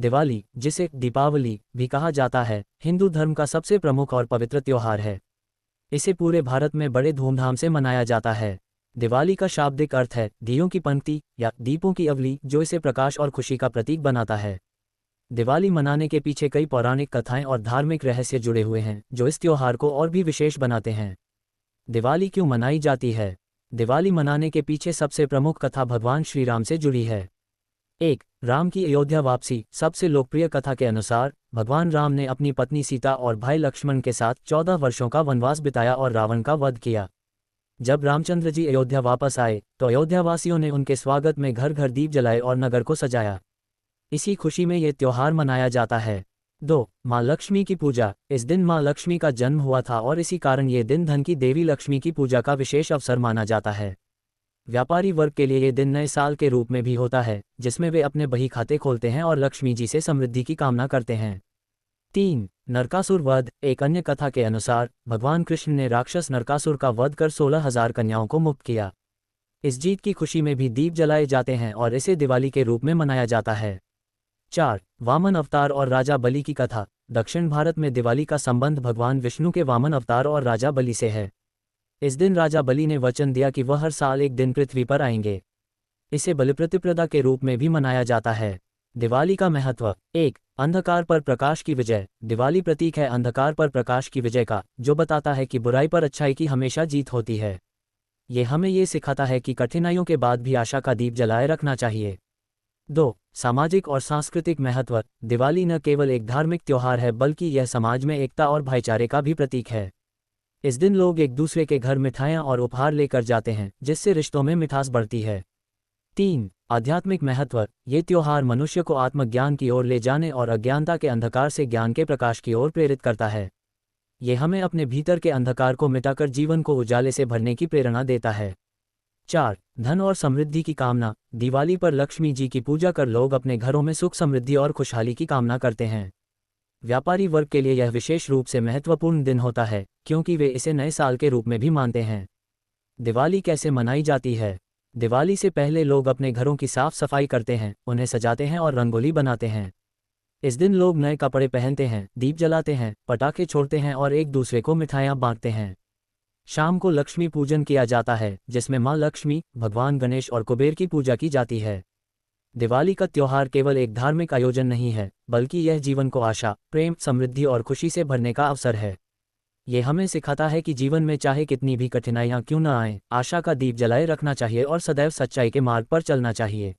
दिवाली, जिसे दीपावली भी कहा जाता है, हिंदू धर्म का सबसे प्रमुख और पवित्र त्योहार है। इसे पूरे भारत में बड़े धूमधाम से मनाया जाता है। दिवाली का शाब्दिक अर्थ है दियों की पंक्ति या दीपों की अवली, जो इसे प्रकाश और खुशी का प्रतीक बनाता है। दिवाली मनाने के पीछे कई पौराणिक कथाएं और धार्मिक रहस्य जुड़े हुए हैं, जो इस त्योहार को और भी विशेष बनाते हैं। दिवाली क्यों मनाई जाती है? दिवाली मनाने के पीछे सबसे प्रमुख कथा भगवान श्री राम से जुड़ी है। 1. राम की अयोध्या वापसी। सबसे लोकप्रिय कथा के अनुसार भगवान राम ने अपनी पत्नी सीता और भाई लक्ष्मण के साथ 14 वर्षों का वनवास बिताया और रावण का वध किया। जब रामचंद्र जी अयोध्या वापस आए तो अयोध्यावासियों ने उनके स्वागत में घर घर दीप जलाए और नगर को सजाया। इसी खुशी में ये त्योहार मनाया जाता है। 2. माँ लक्ष्मी की पूजा। इस दिन माँ लक्ष्मी का जन्म हुआ था और इसी कारण ये दिन धन की देवी लक्ष्मी की पूजा का विशेष अवसर माना जाता है। व्यापारी वर्ग के लिए ये दिन नए साल के रूप में भी होता है, जिसमें वे अपने बही खाते खोलते हैं और लक्ष्मी जी से समृद्धि की कामना करते हैं। 3. नरकासुर वध। एक अन्य कथा के अनुसार भगवान कृष्ण ने राक्षस नरकासुर का वध कर 16,000 कन्याओं को मुक्त किया। इस जीत की खुशी में भी दीप जलाए जाते हैं और इसे दिवाली के रूप में मनाया जाता है। 4. वामन अवतार और राजा बलि की कथा। दक्षिण भारत में दिवाली का संबंध भगवान विष्णु के वामन अवतार और राजा बलि से है। इस दिन राजा बलि ने वचन दिया कि वह हर साल एक दिन पृथ्वी पर आएंगे। इसे बलिप्रतिपदा के रूप में भी मनाया जाता है। दिवाली का महत्व। 1. अंधकार पर प्रकाश की विजय। दिवाली प्रतीक है अंधकार पर प्रकाश की विजय का, जो बताता है कि बुराई पर अच्छाई की हमेशा जीत होती है। ये हमें ये सिखाता है कि कठिनाइयों के बाद भी आशा का दीप जलाए रखना चाहिए। 2. सामाजिक और सांस्कृतिक महत्व। दिवाली न केवल एक धार्मिक त्योहार है, बल्कि यह समाज में एकता और भाईचारे का भी प्रतीक है। इस दिन लोग एक दूसरे के घर मिठाइयाँ और उपहार लेकर जाते हैं, जिससे रिश्तों में मिठास बढ़ती है। 3. आध्यात्मिक महत्व। ये त्योहार मनुष्य को आत्मज्ञान की ओर ले जाने और अज्ञानता के अंधकार से ज्ञान के प्रकाश की ओर प्रेरित करता है। ये हमें अपने भीतर के अंधकार को मिटाकर जीवन को उजाले से भरने की प्रेरणा देता है। 4. धन और समृद्धि की कामना। दिवाली पर लक्ष्मी जी की पूजा कर लोग अपने घरों में सुख समृद्धि और खुशहाली की कामना करते हैं। व्यापारी वर्ग के लिए यह विशेष रूप से महत्वपूर्ण दिन होता है, क्योंकि वे इसे नए साल के रूप में भी मानते हैं। दिवाली कैसे मनाई जाती है? दिवाली से पहले लोग अपने घरों की साफ सफाई करते हैं, उन्हें सजाते हैं और रंगोली बनाते हैं। इस दिन लोग नए कपड़े पहनते हैं, दीप जलाते हैं, पटाखे छोड़ते हैं और एक दूसरे को मिठाइयाँ बांटते हैं। शाम को लक्ष्मी पूजन किया जाता है, जिसमें माँ लक्ष्मी, भगवान गणेश और कुबेर की पूजा की जाती है। दिवाली का त्योहार केवल एक धार्मिक आयोजन नहीं है, बल्कि यह जीवन को आशा, प्रेम, समृद्धि और खुशी से भरने का अवसर है। ये हमें सिखाता है कि जीवन में चाहे कितनी भी कठिनाइयाँ क्यों न आएं, आशा का दीप जलाए रखना चाहिए और सदैव सच्चाई के मार्ग पर चलना चाहिए।